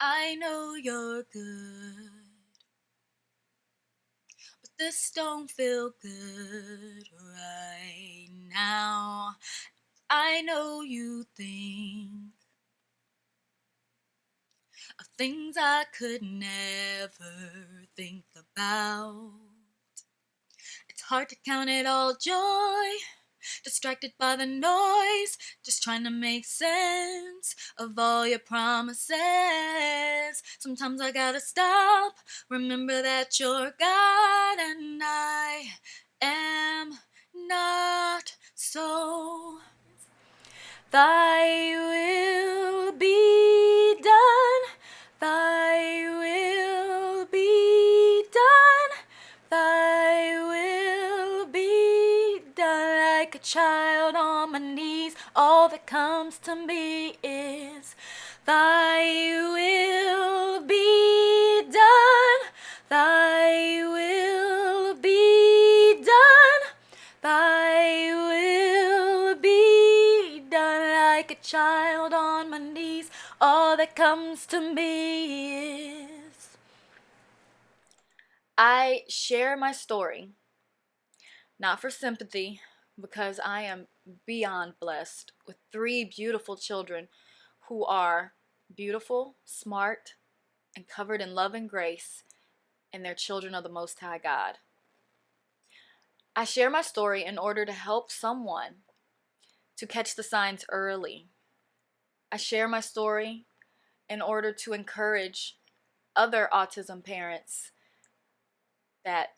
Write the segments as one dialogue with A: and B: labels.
A: I know you're good, but this don't feel good right now. I know you think of things I could never think about. It's hard to count it all joy, distracted by the noise, just trying to make sense of all your promises. Sometimes I gotta stop, remember that you're God and I am not. So thy will be done, thy will be done, thy will be done. Like a child on my knees, all that comes to me is thy will be done, thy will be done, thy will be done. Like a child on my knees, all that comes to me is. I share my story, not for sympathy, because I am beyond blessed with 3 beautiful children who are beautiful, smart, and covered in love and grace, and they're children of the Most High God. I share my story in order to help someone to catch the signs early. I share my story in order to encourage other autism parents that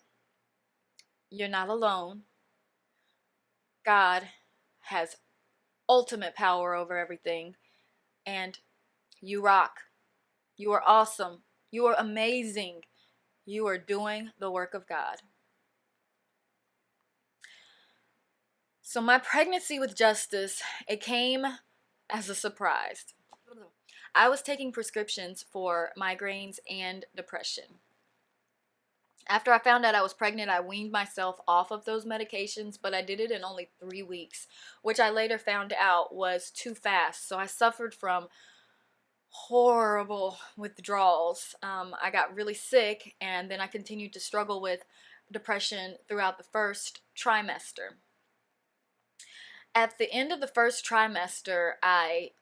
A: you're not alone. God has ultimate power over everything, and you rock. You are awesome. You are amazing. You are doing the work of God. So my pregnancy with Justice, it came as a surprise. I was taking prescriptions for migraines and depression. After I found out I was pregnant, I weaned myself off of those medications, but I did it in only 3 weeks, which I later found out was too fast. So I suffered from horrible withdrawals. I got really sick, and then I continued to struggle with depression throughout the first trimester. At the end of the first trimester, I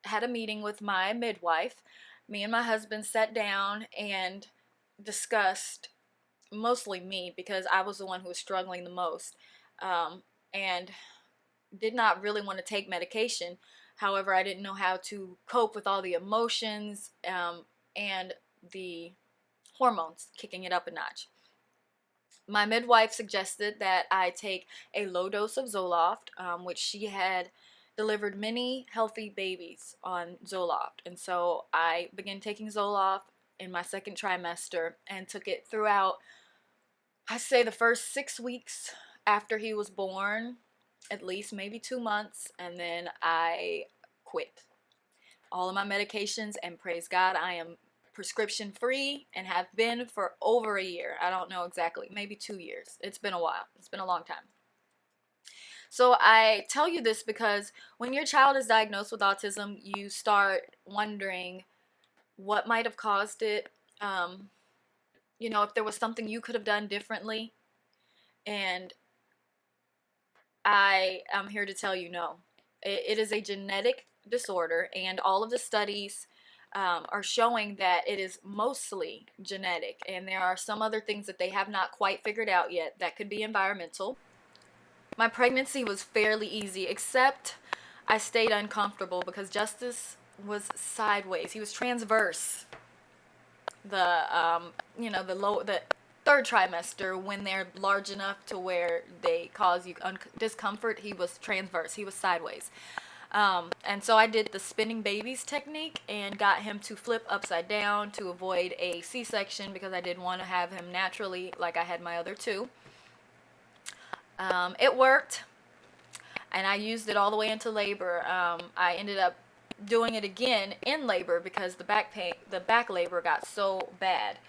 A: had a meeting with my midwife. Me and my husband sat down and discussed, mostly me because I was the one who was struggling the most, and did not really want to take medication. However, I didn't know how to cope with all the emotions and the hormones kicking it up a notch. My midwife suggested that I take a low dose of Zoloft, which she had delivered many healthy babies on Zoloft. And so I began taking Zoloft in my second trimester and took it throughout, I say, the first 6 weeks after he was born, at least maybe 2 months, and then I quit all of my medications, and praise God, I am prescription free and have been for over a year. I don't know exactly, maybe 2 years. It's been a while. It's been a long time. So I tell you this because when your child is diagnosed with autism, you start wondering what might have caused it. If there was something you could have done differently. And I am here to tell you no. It is a genetic disorder, and all of the studies are showing that it is mostly genetic, and there are some other things that they have not quite figured out yet that could be environmental. My pregnancy was fairly easy, except I stayed uncomfortable because Justice was sideways. He was transverse. The third trimester, when they're large enough to where they cause you discomfort, he was transverse. He was sideways. And so I did the spinning babies technique and got him to flip upside down to avoid a C-section because I didn't want to have him naturally like I had my other 2. It worked, and I used it all the way into labor. I ended up doing it again in labor because the back labor got so bad.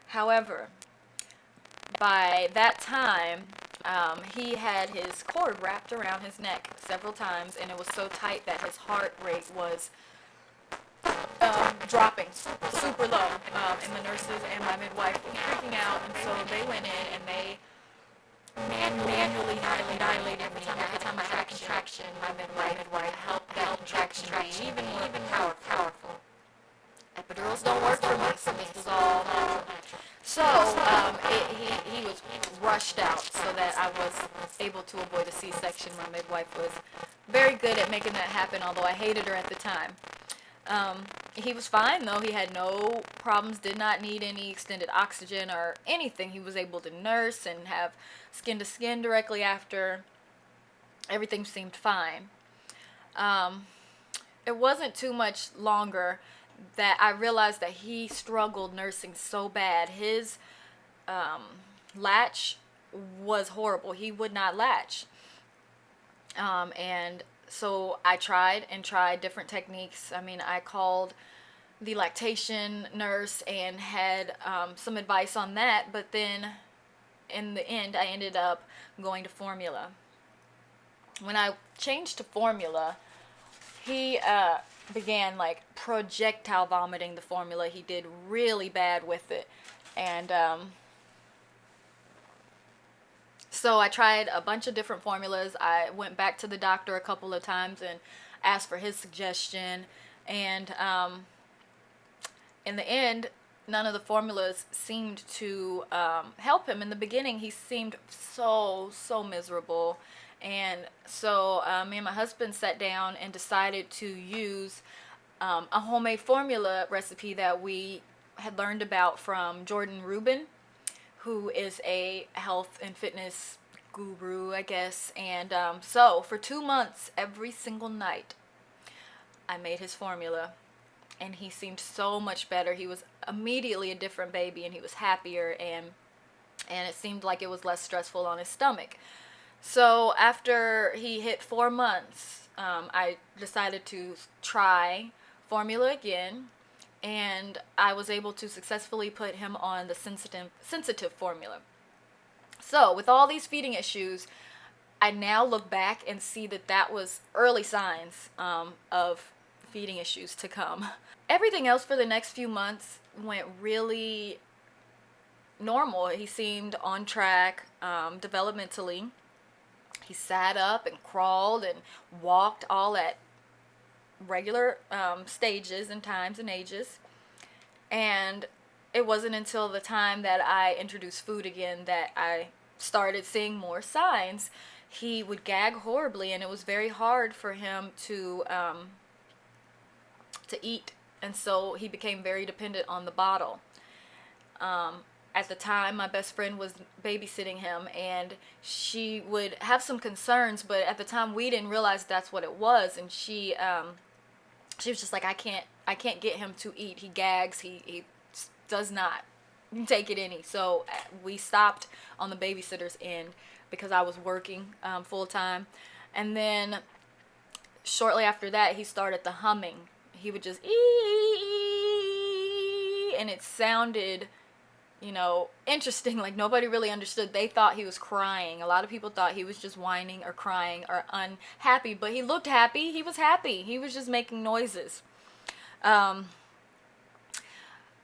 A: However, by that time, he had his cord wrapped around his neck several times, and it was so tight that his heart rate was dropping super low, and the nurses and my midwife were freaking out, and so they went in and they manually dilated me. Every time I had a contraction, my midwife helped that contraction be even more powerful. Epidurals don't work for me, so this was all natural. So he was rushed out so that I was able to avoid a C-section. My midwife was very good at making that happen, although I hated her at the time. He was fine though. He had no problems, did not need any extended oxygen or anything. He was able to nurse and have skin to skin directly after. Everything seemed fine. It wasn't too much longer that I realized that he struggled nursing so bad. His latch was horrible. He would not latch. And so I tried different techniques. I mean, I called the lactation nurse and had some advice on that, but then in the end I ended up going to formula. When I changed to formula, he began like projectile vomiting the formula. He did really bad with it, and so I tried a bunch of different formulas. I went back to the doctor a couple of times and asked for his suggestion, and in the end, none of the formulas seemed to help him. In the beginning, he seemed so miserable. And so me and my husband sat down and decided to use a homemade formula recipe that we had learned about from Jordan Rubin, who is a health and fitness guru, I guess. And so for 2 months, every single night, I made his formula. And he seemed so much better. He was immediately a different baby, and he was happier, and it seemed like it was less stressful on his stomach. So after he hit 4 months, I decided to try formula again, and I was able to successfully put him on the sensitive formula. So with all these feeding issues, I now look back and see that that was early signs of feeding issues to come. Everything else for the next few months went really normal. He seemed on track developmentally. He sat up and crawled and walked all at regular stages and times and ages. And it wasn't until the time that I introduced food again that I started seeing more signs. He would gag horribly, and it was very hard for him to eat. And so he became very dependent on the bottle. At the time, my best friend was babysitting him, and she would have some concerns, but at the time we didn't realize that's what it was. And she was just like, I can't get him to eat. He gags. He does not take it any. So we stopped on the babysitter's end because I was working full time. And then shortly after that, he started the humming. He would just ee, and it sounded, interesting. Like nobody really understood. They thought he was crying. A lot of people thought he was just whining or crying or unhappy, but he looked happy. He was happy. He was just making noises.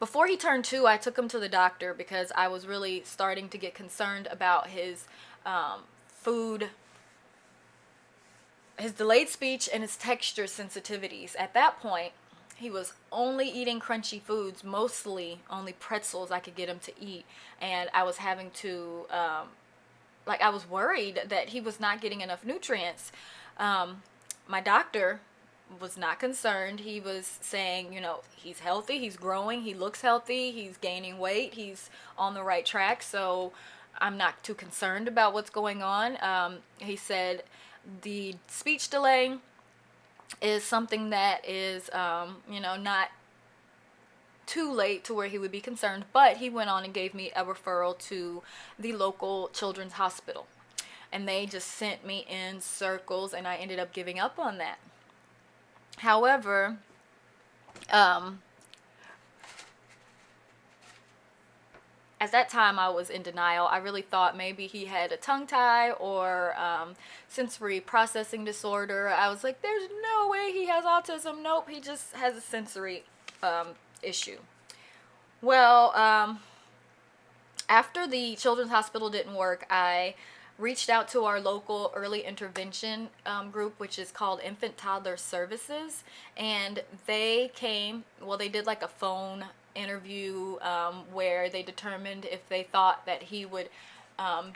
A: Before he turned 2, I took him to the doctor because I was really starting to get concerned about his food, his delayed speech, and his texture sensitivities. At that point, he was only eating crunchy foods, mostly only pretzels I could get him to eat. And I was having to, I was worried that he was not getting enough nutrients. My doctor was not concerned. He was saying, he's healthy, he's growing, he looks healthy, he's gaining weight, he's on the right track, so I'm not too concerned about what's going on. He said the speech delay is something that is, not too late to where he would be concerned, but he went on and gave me a referral to the local children's hospital. And they just sent me in circles, and I ended up giving up on that. However, at that time I was in denial. I really thought maybe he had a tongue tie or sensory processing disorder. I was like, there's no way he has autism. Nope, he just has a sensory issue. Well, after the children's hospital didn't work, I reached out to our local early intervention group, which is called Infant Toddler Services. And they came, well, they did like a phone interview where they determined if they thought that he would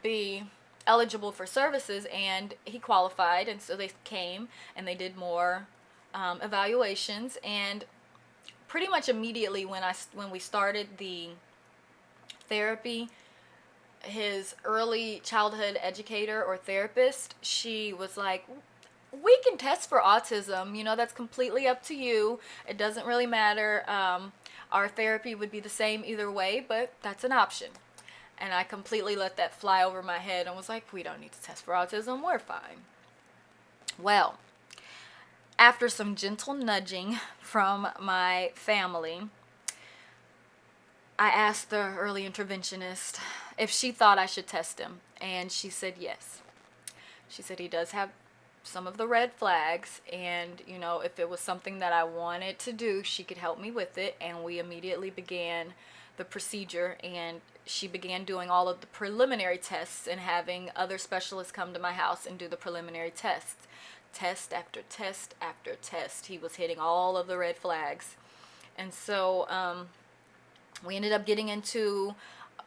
A: be eligible for services, and he qualified. And so they came and they did more evaluations. And pretty much immediately when we started the therapy, his early childhood educator or therapist, she was like, we can test for autism, that's completely up to you, it doesn't really matter, our therapy would be the same either way, but that's an option. And I completely let that fly over my head and was like, we don't need to test for autism, we're fine. Well, after some gentle nudging from my family, I asked the early interventionist if she thought I should test him, and she said yes. She said he does have some of the red flags, and if it was something that I wanted to do, she could help me with it. And we immediately began the procedure, and she began doing all of the preliminary tests and having other specialists come to my house and do the preliminary tests. Test after test after test, he was hitting all of the red flags. And so we ended up getting into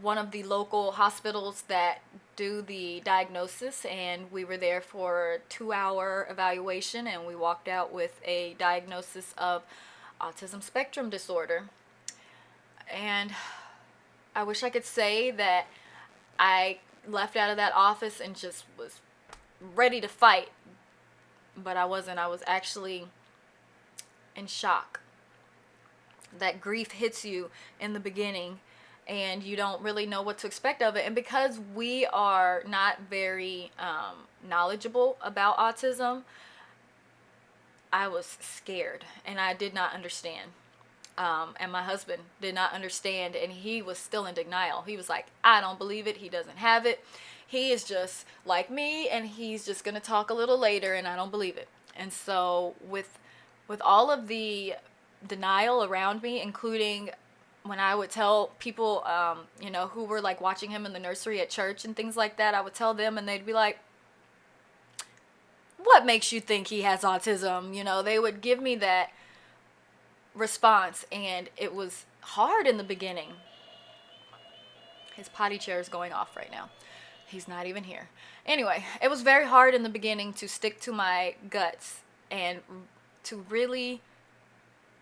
A: one of the local hospitals that do the diagnosis, and we were there for a 2-hour evaluation, and we walked out with a diagnosis of autism spectrum disorder. And I wish I could say that I left out of that office and just was ready to fight, but I wasn't. I was actually in shock. That grief hits you in the beginning and you don't really know what to expect of it. And because we are not very knowledgeable about autism, I was scared and I did not understand. And my husband did not understand, and he was still in denial. He was like, I don't believe it. He doesn't have it. He is just like me, and he's just going to talk a little later, and I don't believe it. And so with all of the denial around me, including when I would tell people, who were like watching him in the nursery at church and things like that, I would tell them and they'd be like, what makes you think he has autism? They would give me that response, and it was hard in the beginning. His potty chair is going off right now. He's not even here. Anyway, it was very hard in the beginning to stick to my guts and to really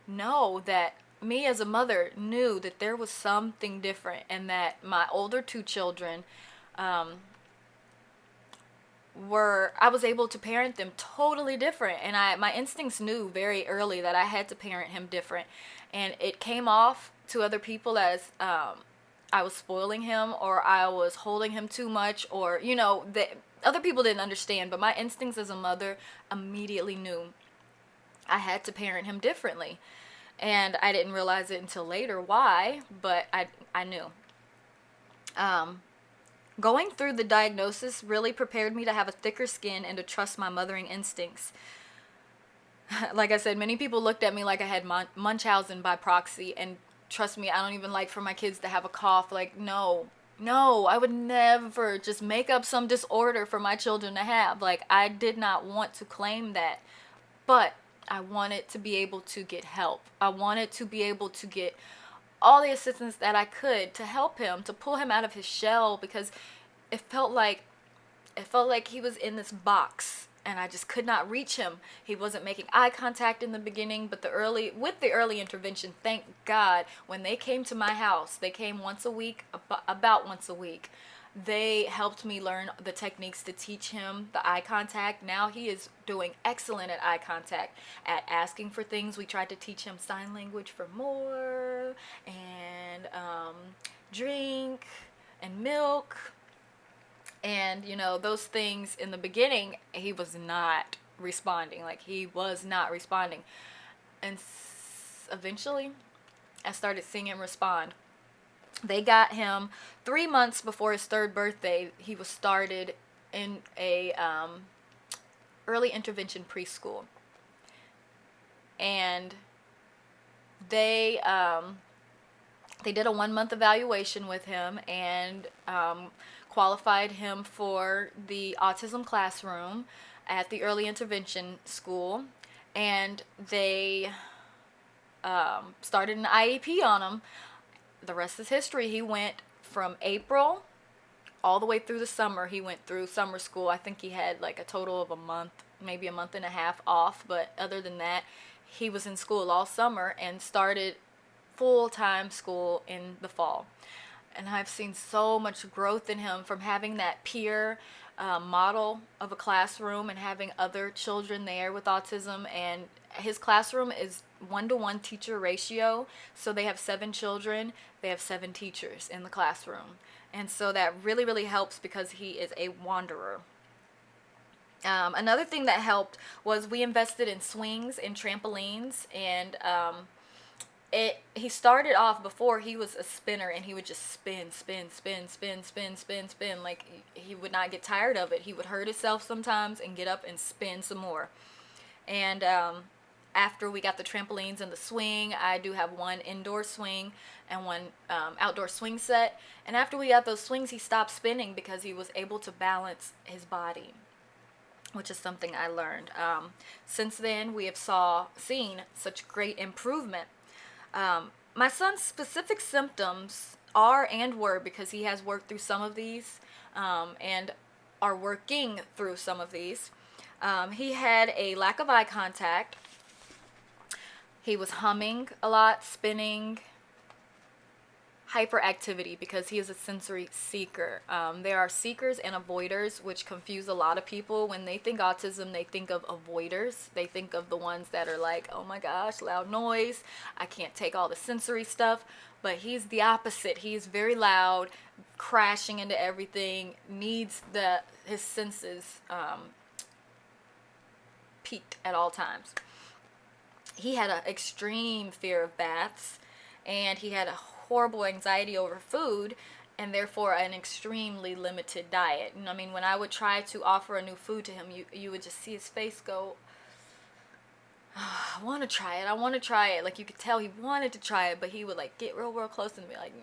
A: know that me as a mother knew that there was something different, and that my older 2 children I was able to parent them totally different, and my instincts knew very early that I had to parent him different, and it came off to other people as I was spoiling him, or I was holding him too much, or that other people didn't understand, but my instincts as a mother immediately knew I had to parent him differently. And I didn't realize it until later why, but I knew. Going through the diagnosis really prepared me to have a thicker skin and to trust my mothering instincts. Like I said, many people looked at me like I had Munchausen by proxy, and trust me, I don't even like for my kids to have a cough. Like, no, I would never just make up some disorder for my children to have. Like, I did not want to claim that, but I wanted to be able to get help. I wanted to be able to get all the assistance that I could to help him, to pull him out of his shell, because it felt like he was in this box and I just could not reach him. He wasn't making eye contact in the beginning, but with the early intervention, thank God, when they came to my house, they came once a week, about once a week. They helped me learn the techniques to teach him the eye contact. Now he is doing excellent at eye contact, at asking for things. We tried to teach him sign language for more, and drink, and milk. And, those things in the beginning, he was not responding. And eventually, I started seeing him respond. They got him 3 months before his 3rd birthday. He was started in a early intervention preschool. And they they did a 1 month evaluation with him and qualified him for the autism classroom at the early intervention school, and they started an IEP on him. The rest is history. He went from April all the way through the summer. He went through summer school. I think he had like a total of a month, maybe a month and a half off, but other than that, he was in school all summer and started full-time school in the fall. And I've seen so much growth in him from having that peer model of a classroom and having other children there with autism. And his classroom is 1-to-1 teacher ratio, so they have 7 children, they have 7 teachers in the classroom, and so that really, really helps because he is a wanderer. Another thing that helped was we invested in swings and trampolines, and he started off, before he was a spinner, and he would just spin, spin, spin, spin, spin, spin, spin, like he would not get tired of it. He would hurt himself sometimes and get up and spin some more. And after we got the trampolines and the swing, I do have one indoor swing and one outdoor swing set. And after we got those swings, he stopped spinning because he was able to balance his body, which is something I learned. Since then, we have seen such great improvement. My son's specific symptoms are and were, because he has worked through some of these and are working through some of these. He had a lack of eye contact. He was humming a lot, spinning, hyperactivity, because he is a sensory seeker. There are seekers and avoiders, which confuse a lot of people. When they think autism, they think of avoiders. They think of the ones that are like, oh my gosh, loud noise, I can't take all the sensory stuff. But he's the opposite. He's very loud, crashing into everything, needs his senses peaked at all times. He had an extreme fear of baths, and he had a horrible anxiety over food, and therefore an extremely limited diet. And I mean, when I would try to offer a new food to him, you would just see his face go, oh, I want to try it, I want to try it. Like, you could tell he wanted to try it, but he would like get real close and be like,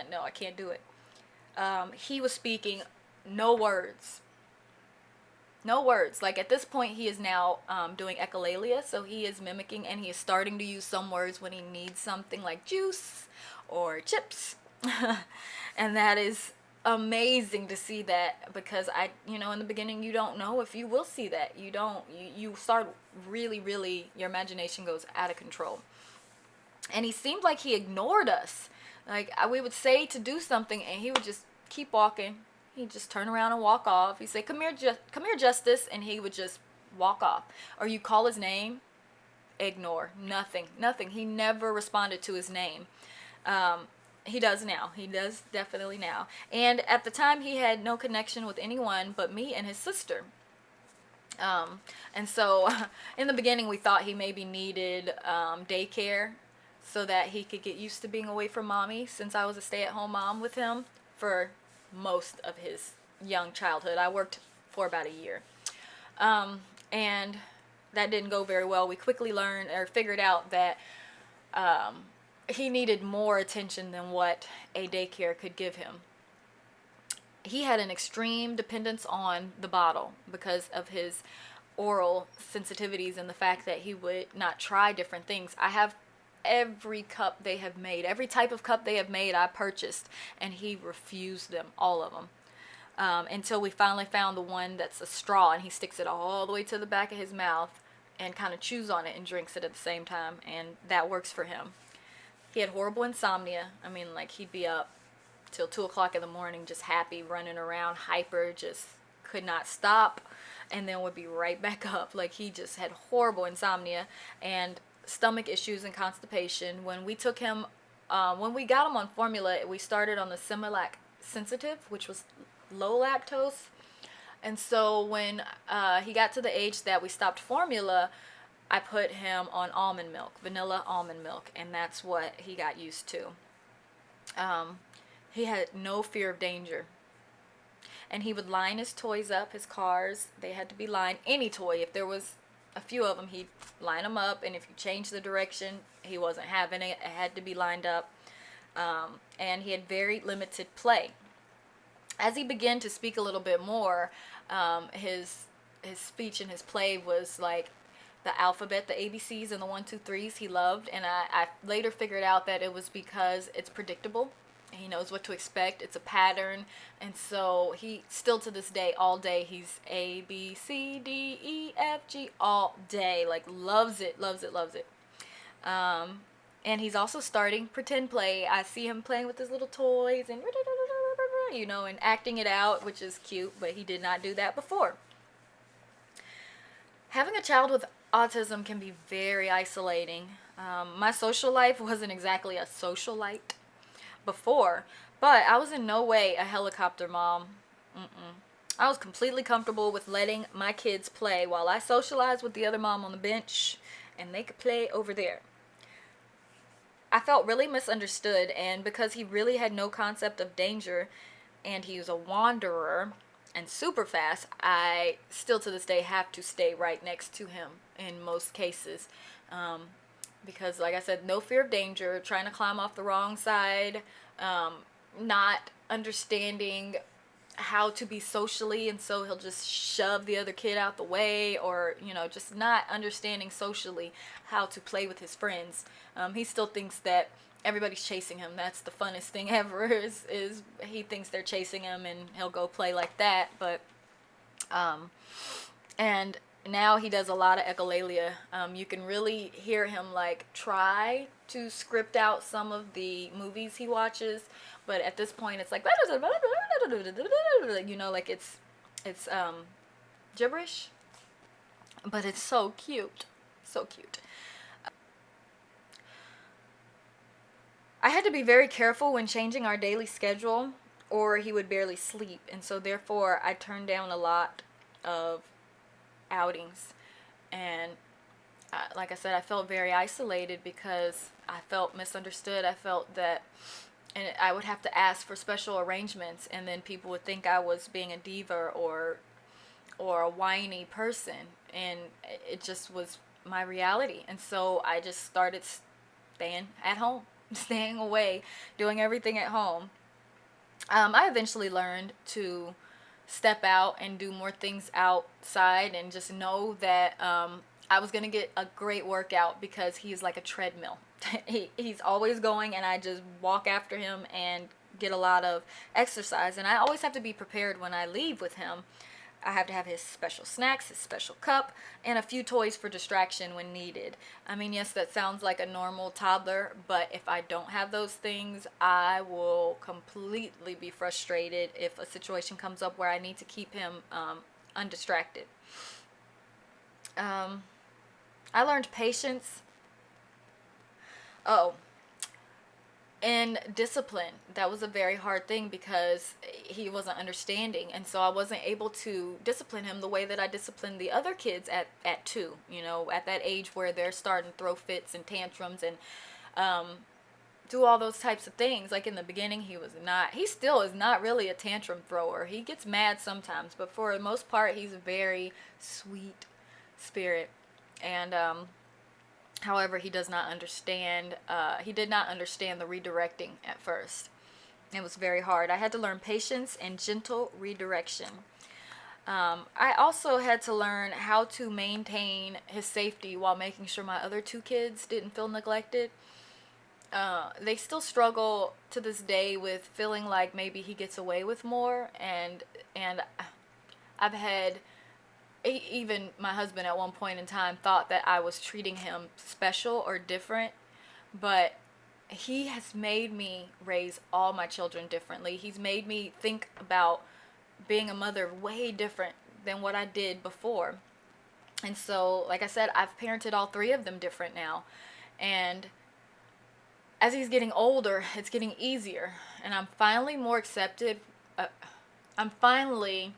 A: no, I can't do it. He was speaking no words. No words. Like, at this point, he is now doing echolalia, so he is mimicking, and he is starting to use some words when he needs something, like juice or chips. And that is amazing to see that, because in the beginning, you don't know if you will see that. You start really, your imagination goes out of control. And he seemed like he ignored us. Like, we would say to do something, and he would just keep walking. He'd just turn around and walk off. He'd say, come here, Justice, and he would just walk off. Or you call his name, ignore. Nothing. He never responded to his name. He does now. He does definitely now. And at the time, he had no connection with anyone but me and his sister. And so, in the beginning, we thought he maybe needed daycare so that he could get used to being away from mommy, since I was a stay-at-home mom with him for most of his young childhood. I worked for about a year. And that didn't go very well. We quickly figured out that he needed more attention than what a daycare could give him. He had an extreme dependence on the bottle because of his oral sensitivities and the fact that he would not try different things. I have every cup they have made, every type of cup they have made, I purchased, and he refused them, all of them, until we finally found the one that's a straw, and he sticks it all the way to the back of his mouth and kind of chews on it and drinks it at the same time, and that works for him. He had horrible insomnia. I mean, like, he'd be up till 2 o'clock in the morning, just happy, running around, hyper, just could not stop, and then would be right back up. Like, he just had horrible insomnia and stomach issues and constipation. When we got him on formula, we started on the Similac sensitive, which was low lactose. And so when he got to the age that we stopped formula, I put him on almond milk, vanilla almond milk, and that's what he got used to. He had no fear of danger. And he would line his toys up, his cars. They had to be lined. Any toy. If there was a few of them, he'd line them up, and if you change the direction, he wasn't having it. It had to be lined up. And he had very limited play. As he began to speak a little bit more, his speech and his play was like the alphabet, the ABCs and the 1, 2, 3s he loved. And I later figured out that it was because it's predictable. He knows what to expect. It's a pattern. And so he still to this day, all day, he's A, B, C, D, E, F, G, all day. Like, loves it, loves it, loves it. And he's also starting pretend play. I see him playing with his little toys and, you know, and acting it out, which is cute, but he did not do that before. Having a child with autism can be very isolating. My social life wasn't exactly a socialite before, but I was in no way a helicopter mom. I was completely comfortable with letting my kids play while I socialized with the other mom on the bench, and they could play over there. I felt really misunderstood, and because he really had no concept of danger, and he was a wanderer and super fast, I still to this day have to stay right next to him in most cases. Because, like I said, no fear of danger, trying to climb off the wrong side, not understanding how to be socially, and so he'll just shove the other kid out the way, or, you know, just not understanding socially how to play with his friends. He still thinks that everybody's chasing him. That's the funnest thing ever, is he thinks they're chasing him, and he'll go play like that. But and now he does a lot of echolalia. You can really hear him like try to script out some of the movies he watches, but at this point it's like, you know, like it's gibberish, but it's so cute, so cute. I had to be very careful when changing our daily schedule, or he would barely sleep, and so therefore I turned down a lot of outings. And like I said, I felt very isolated because I felt misunderstood. I felt that, and I would have to ask for special arrangements, and then people would think I was being a diva or a whiny person, and it just was my reality. And so I just started staying at home, staying away, doing everything at home. I eventually learned to step out and do more things outside, and just know that I was going to get a great workout because he's like a treadmill. He's always going, and I just walk after him and get a lot of exercise. And I always have to be prepared when I leave with him. I have to have his special snacks, his special cup, and a few toys for distraction when needed. I mean, yes, that sounds like a normal toddler, but if I don't have those things, I will completely be frustrated if a situation comes up where I need to keep him undistracted. I learned patience. Oh, and discipline. That was a very hard thing because he wasn't understanding, and so I wasn't able to discipline him the way that I disciplined the other kids at 2, you know, at that age where they're starting to throw fits and tantrums and do all those types of things. Like in the beginning, he still is not really a tantrum thrower. He gets mad sometimes, but for the most part, he's a very sweet spirit. And however, he does not understand, he did not understand the redirecting at first. It was very hard. I had to learn patience and gentle redirection. I also had to learn how to maintain his safety while making sure my other 2 kids didn't feel neglected. They still struggle to this day with feeling like maybe he gets away with more, and I've had, even my husband at one point in time thought that I was treating him special or different, but he has made me raise all my children differently. He's made me think about being a mother way different than what I did before. And so, like I said, I've parented all 3 of them different now. And as he's getting older, it's getting easier. And I'm finally more accepted. I'm finally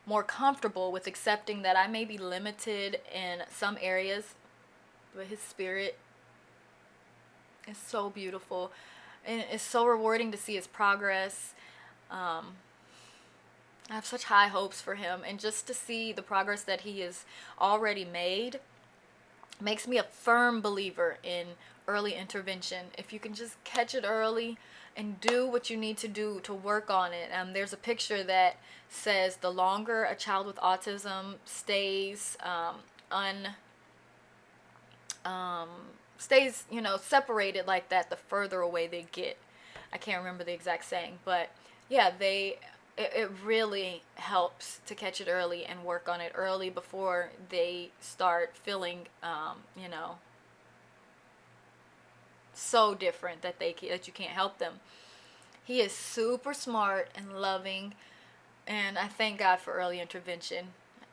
A: more comfortable with accepting that I may be limited in some areas, but his spirit is so beautiful, and it's so rewarding to see his progress. I have such high hopes for him, and just to see the progress that he has already made makes me a firm believer in early intervention. If you can just catch it early and do what you need to do to work on it. There's a picture that says the longer a child with autism stays um, stays, separated like that, the further away they get. I can't remember the exact saying, but yeah, it really helps to catch it early and work on it early before they start feeling, so different that that you can't help them. He is super smart and loving, and I thank God for early intervention.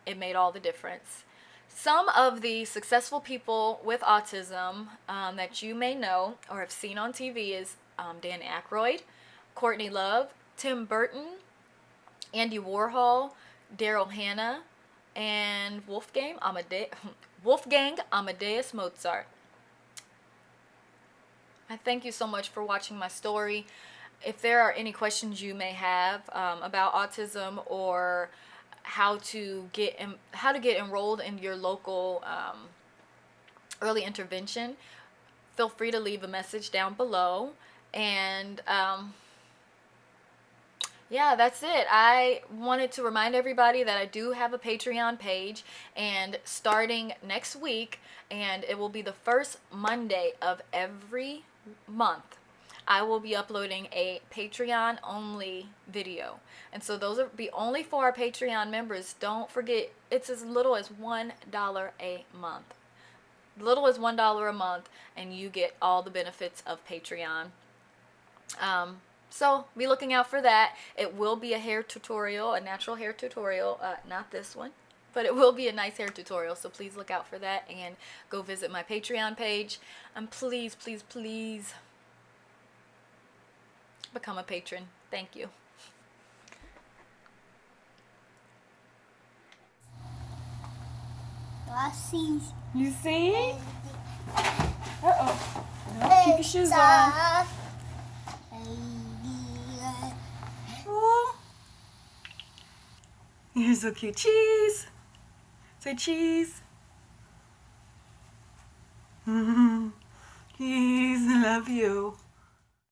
A: It made all the difference. Some of the successful people with autism that you may know or have seen on TV is Dan Aykroyd, Courtney Love, Tim Burton, Andy Warhol, Daryl Hannah, and Wolfgang Amadeus Mozart. I thank you so much for watching my story. If there are any questions you may have about autism, or how to get enrolled in your local early intervention, feel free to leave a message down below. And yeah, that's it. I wanted to remind everybody that I do have a Patreon page, and starting next week, and it will be the first Monday of every month, I will be uploading a Patreon only video. And so those will be only for our Patreon members. Don't forget, it's as little as $1 a month. Little as $1 a month, and you get all the benefits of Patreon. So be looking out for that. It will be a hair tutorial, a natural hair tutorial, not this one, but it will be a nice hair tutorial. So please look out for that, and go visit my Patreon page. And please, please, please become a patron. Thank you.
B: I see.
A: You see? Uh-oh. No, keep your shoes on. Oh. You're so cute. Cheese. Say cheese. Cheese, I love you.